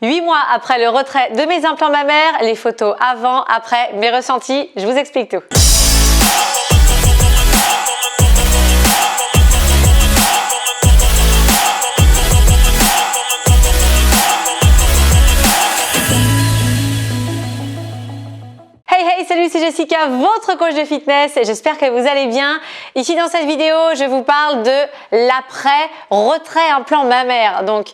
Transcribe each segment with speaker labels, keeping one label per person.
Speaker 1: 8 mois après le retrait de mes implants mammaires, les photos avant, après, mes ressentis, je vous explique tout. Salut, c'est Jessica, votre coach de fitness et j'espère que vous allez bien. Ici dans cette vidéo, je vous parle de l'après-retrait implant mammaire. Donc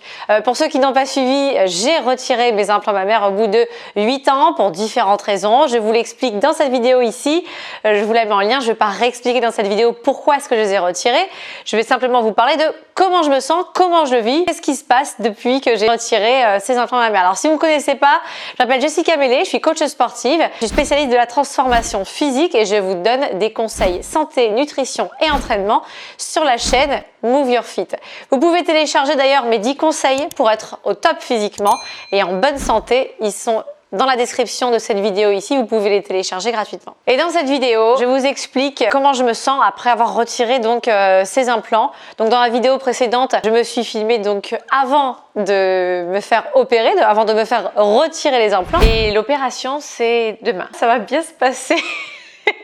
Speaker 1: pour ceux qui n'ont pas suivi, j'ai retiré mes implants mammaires au bout de 8 ans pour différentes raisons. Je vous l'explique dans cette vidéo ici. Je vous la mets en lien, je ne vais pas réexpliquer dans cette vidéo pourquoi est-ce que je les ai retirés. Je vais simplement vous parler de comment je me sens, comment je le vis, qu'est-ce qui se passe depuis que j'ai retiré ces implants mammaires. Alors si vous ne me connaissez pas, je m'appelle Jessica Mélé, je suis coach sportive, je suis spécialiste de la transformation physique et je vous donne des conseils santé, nutrition et entraînement sur la chaîne Move Your Fit. Vous pouvez télécharger d'ailleurs mes 10 conseils pour être au top physiquement et en bonne santé. Ils sont dans la description de cette vidéo ici, vous pouvez les télécharger gratuitement. Et dans cette vidéo, je vous explique comment je me sens après avoir retiré donc ces implants. Donc dans la vidéo précédente, je me suis filmée donc avant de me faire opérer, avant de me faire retirer les implants. Et l'opération, c'est demain. Ça va bien se passer.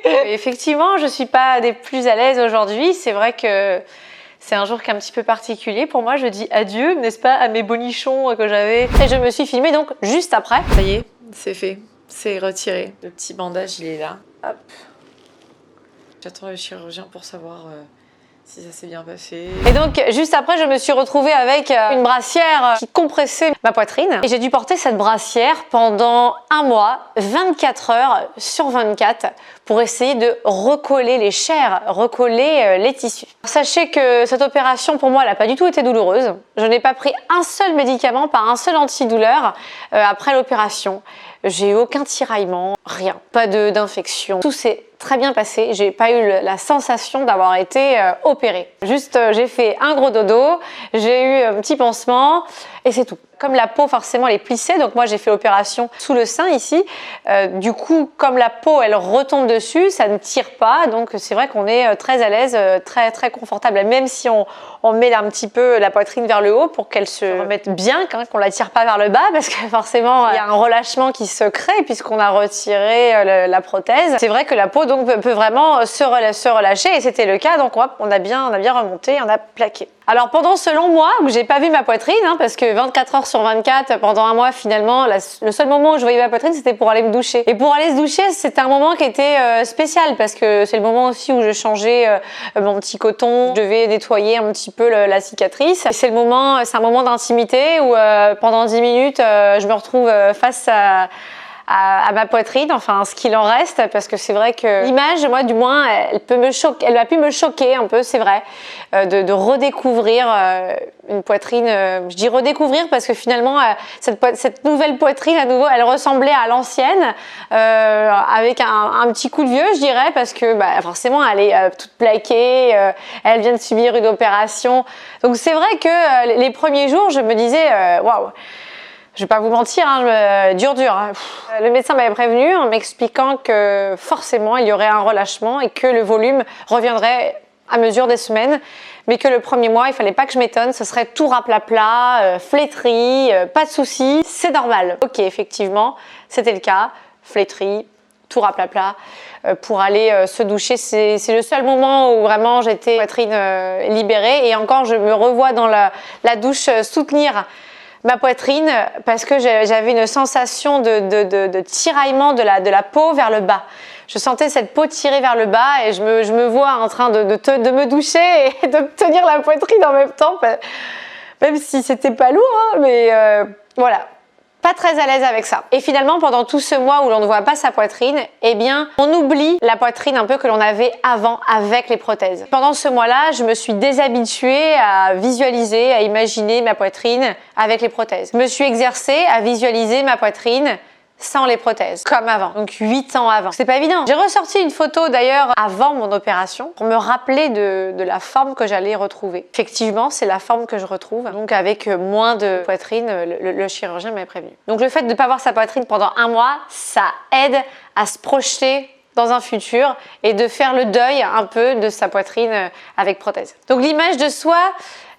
Speaker 1: Effectivement, je suis pas des plus à l'aise aujourd'hui. C'est vrai que c'est un jour qui est un petit peu particulier. Pour moi, je dis adieu, n'est-ce pas, à mes bonichons que j'avais. Et je me suis filmée donc juste après. Ça y est, c'est fait, c'est retiré. Le petit bandage, il est là. Hop. J'attends le chirurgien pour savoir si ça s'est bien passé. Et donc, juste après, je me suis retrouvée avec une brassière qui compressait ma poitrine. Et j'ai dû porter cette brassière pendant un mois, 24 heures sur 24, pour essayer de recoller les chairs, recoller les tissus. Sachez que cette opération, pour moi, elle n'a pas du tout été douloureuse. Je n'ai pas pris un seul médicament, pas un seul antidouleur après l'opération. J'ai eu aucun tiraillement, rien, pas d'infection. Tout s'est très bien passé. J'ai pas eu la sensation d'avoir été opérée. Juste, j'ai fait un gros dodo, j'ai eu un petit pansement et c'est tout. Comme la peau forcément elle est plissée, donc moi j'ai fait l'opération sous le sein ici. Du coup, comme la peau elle retombe dessus, ça ne tire pas. Donc c'est vrai qu'on est très à l'aise, très confortable. Même si on met un petit peu la poitrine vers le haut pour qu'elle se remette bien, qu'on la tire pas vers le bas, parce que forcément il y a un relâchement qui se crée puisqu'on a retiré la prothèse. C'est vrai que la peau donc peut vraiment se relâcher et c'était le cas. Donc on a bien remonté, on a plaqué. Alors pendant ce long mois où j'ai pas vu ma poitrine, parce que 24 heures sur 24, pendant un mois finalement, le seul moment où je voyais ma poitrine c'était pour aller me doucher. Et pour aller se doucher, c'était un moment qui était spécial parce que c'est le moment aussi où je changeais mon petit coton, je devais nettoyer un petit peu la cicatrice. C'est un moment d'intimité où pendant 10 minutes, je me retrouve face à ma poitrine, enfin ce qu'il en reste, parce que c'est vrai que l'image, moi du moins, elle a pu me choquer un peu, c'est vrai, de redécouvrir une poitrine. Je dis redécouvrir parce que finalement cette nouvelle poitrine à nouveau, elle ressemblait à l'ancienne, avec un petit coup de vieux, je dirais, parce que forcément elle est toute plaquée, elle vient de subir une opération. Donc c'est vrai que les premiers jours, je me disais waouh. Je vais pas vous mentir, dur. Le médecin m'avait prévenu en m'expliquant que forcément il y aurait un relâchement et que le volume reviendrait à mesure des semaines, mais que le premier mois, il fallait pas que je m'étonne, ce serait tout raplapla, flétri, pas de soucis, c'est normal. Ok, effectivement, c'était le cas, flétri, tout raplapla. Pour aller se doucher, c'est le seul moment où vraiment j'étais poitrine libérée et encore je me revois dans la douche soutenir ma poitrine parce que j'avais une sensation de tiraillement de la peau vers le bas. Je sentais cette peau tirée vers le bas et je me vois en train de me doucher et de tenir la poitrine en même temps, même si c'était pas lourd, mais voilà. Pas très à l'aise avec ça. Et finalement, pendant tout ce mois où l'on ne voit pas sa poitrine, eh bien, on oublie la poitrine un peu que l'on avait avant avec les prothèses. Pendant ce mois-là, je me suis déshabituée à visualiser, à imaginer ma poitrine avec les prothèses. Je me suis exercée à visualiser ma poitrine sans les prothèses, comme avant, donc 8 ans avant. C'est pas évident. J'ai ressorti une photo d'ailleurs avant mon opération pour me rappeler de la forme que j'allais retrouver. Effectivement, c'est la forme que je retrouve, donc avec moins de poitrine, le chirurgien m'avait prévenu. Donc le fait de ne pas voir sa poitrine pendant un mois, ça aide à se projeter dans un futur et de faire le deuil un peu de sa poitrine avec prothèse. Donc l'image de soi,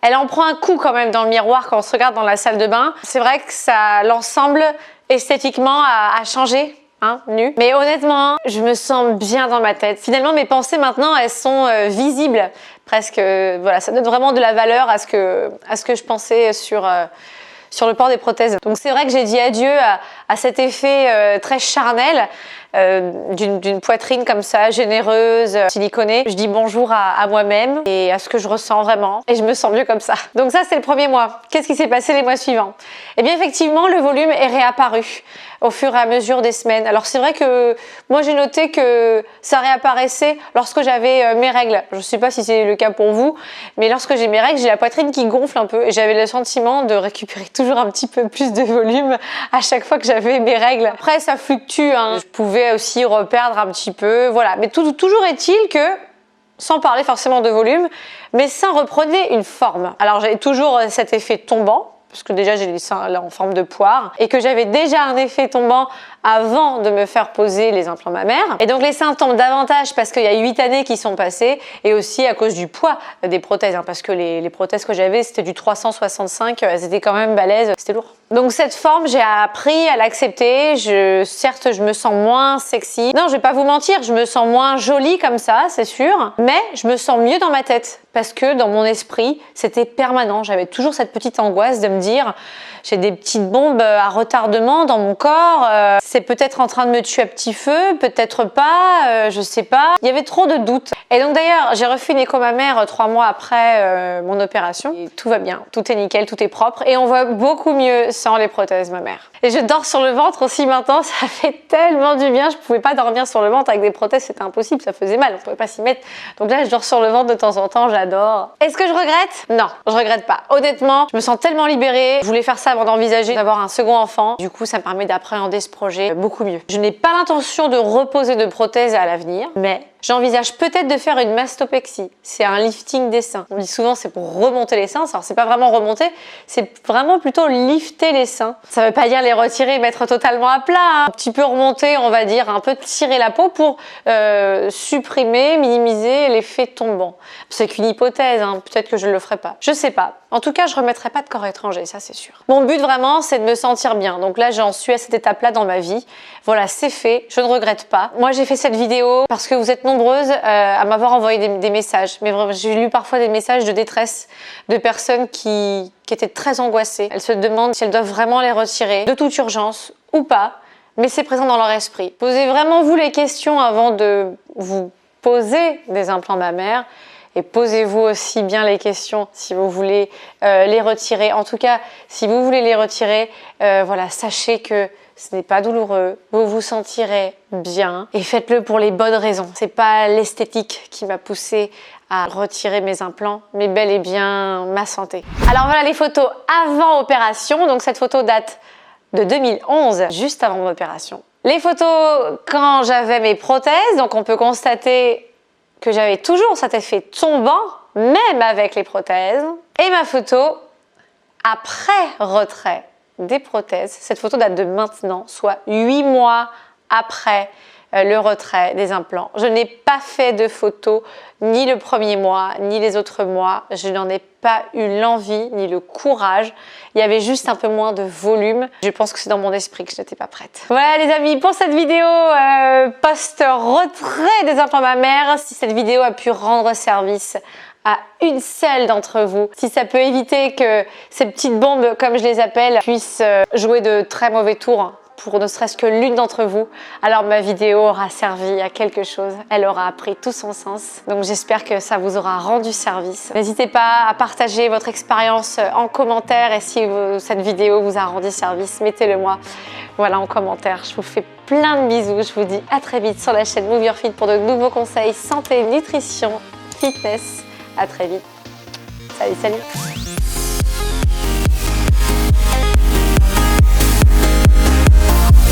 Speaker 1: Elle en prend un coup quand même dans le miroir quand on se regarde dans la salle de bain. C'est vrai que ça, l'ensemble esthétiquement a changé. Hein, nu. Mais honnêtement, je me sens bien dans ma tête. Finalement, mes pensées maintenant, elles sont visibles presque. Voilà, ça donne vraiment de la valeur à ce que je pensais sur le port des prothèses. Donc c'est vrai que j'ai dit adieu à cet effet très charnel d'une poitrine comme ça, généreuse, siliconée. Je dis bonjour à moi-même et à ce que je ressens vraiment et je me sens mieux comme ça. Donc ça, c'est le premier mois. Qu'est-ce qui s'est passé les mois suivants? Eh bien effectivement, le volume est réapparu au fur et à mesure des semaines. Alors c'est vrai que moi j'ai noté que ça réapparaissait lorsque j'avais mes règles. Je ne sais pas si c'est le cas pour vous, mais lorsque j'ai mes règles, j'ai la poitrine qui gonfle un peu et j'avais le sentiment de récupérer toujours un petit peu plus de volume à chaque fois que j'avais mes règles. Après ça fluctue, hein. Je pouvais aussi reperdre un petit peu, voilà. Mais toujours est-il que, sans parler forcément de volume, mes seins reprenaient une forme. Alors j'avais toujours cet effet tombant, parce que déjà j'ai les seins là en forme de poire, et que j'avais déjà un effet tombant avant de me faire poser les implants mammaires. Et donc les seins tombent davantage parce qu'il y a 8 années qui sont passées, et aussi à cause du poids des prothèses, hein, parce que les prothèses que j'avais c'était du 365, elles étaient quand même balèzes, c'était lourd. Donc cette forme, j'ai appris à l'accepter. Certes, je me sens moins sexy. Non, je vais pas vous mentir, je me sens moins jolie comme ça, c'est sûr. Mais je me sens mieux dans ma tête parce que dans mon esprit, c'était permanent. J'avais toujours cette petite angoisse de me dire j'ai des petites bombes à retardement dans mon corps. C'est peut-être en train de me tuer à petit feu, peut-être pas, je sais pas. Il y avait trop de doutes. Et donc d'ailleurs, j'ai refait une écho mammaire 3 mois après mon opération. Et tout va bien, tout est nickel, tout est propre. Et on voit beaucoup mieux sans les prothèses mammaires. Et je dors sur le ventre aussi maintenant, ça fait tellement du bien. Je pouvais pas dormir sur le ventre avec des prothèses, c'était impossible, ça faisait mal, on pouvait pas s'y mettre. Donc là, je dors sur le ventre de temps en temps, j'adore. Est-ce que je regrette? Non, je regrette pas. Honnêtement, je me sens tellement libérée. Je voulais faire ça avant d'envisager d'avoir un second enfant. Du coup, ça me permet d'appréhender ce projet beaucoup mieux. Je n'ai pas l'intention de reposer de prothèses à l'avenir, mais j'envisage peut-être de faire une mastopexie. C'est un lifting des seins. On dit souvent c'est pour remonter les seins. Alors c'est pas vraiment remonter, c'est vraiment plutôt lifter les seins. Ça veut pas dire les retirer et mettre totalement à plat. Hein. Un petit peu remonter, on va dire, un peu tirer la peau pour supprimer, minimiser l'effet tombant. C'est qu'une hypothèse, hein. Peut-être que je le ferai pas. Je sais pas. En tout cas, je remettrai pas de corps étranger, ça c'est sûr. Mon but vraiment, c'est de me sentir bien. Donc là, j'en suis à cette étape-là dans ma vie. Voilà, c'est fait. Je ne regrette pas. Moi, j'ai fait cette vidéo parce que vous êtes nombreuses à m'avoir envoyé des messages. Mais vraiment, j'ai lu parfois des messages de détresse de personnes qui étaient très angoissées. Elles se demandent si elles doivent vraiment les retirer de toute urgence ou pas. Mais c'est présent dans leur esprit. Posez vraiment vous les questions avant de vous poser des implants mammaires. Et posez-vous aussi bien les questions si vous voulez les retirer. En tout cas, si vous voulez les retirer, voilà, sachez que ce n'est pas douloureux, vous vous sentirez bien et faites-le pour les bonnes raisons. C'est pas l'esthétique qui m'a poussée à retirer mes implants, mais bel et bien ma santé. Alors voilà les photos avant opération. Donc cette photo date de 2011, juste avant mon opération. Les photos quand j'avais mes prothèses, donc on peut constater que j'avais toujours cet effet tombant, même avec les prothèses. Et ma photo après retrait des prothèses. Cette photo date de maintenant, soit 8 mois après le retrait des implants. Je n'ai pas fait de photos ni le premier mois, ni les autres mois. Je n'en ai pas eu l'envie, ni le courage. Il y avait juste un peu moins de volume. Je pense que c'est dans mon esprit que je n'étais pas prête. Voilà les amis, pour cette vidéo post-retrait des implants mammaires, si cette vidéo a pu rendre service à une seule d'entre vous, si ça peut éviter que ces petites bombes, comme je les appelle, puissent jouer de très mauvais tours pour ne serait-ce que l'une d'entre vous, alors ma vidéo aura servi à quelque chose, elle aura pris tout son sens. Donc j'espère que ça vous aura rendu service. N'hésitez pas à partager votre expérience en commentaire et si cette vidéo vous a rendu service, mettez-le moi voilà, en commentaire. Je vous fais plein de bisous, je vous dis à très vite sur la chaîne Move Your Fit pour de nouveaux conseils santé, nutrition, fitness. À très vite. Salut, salut.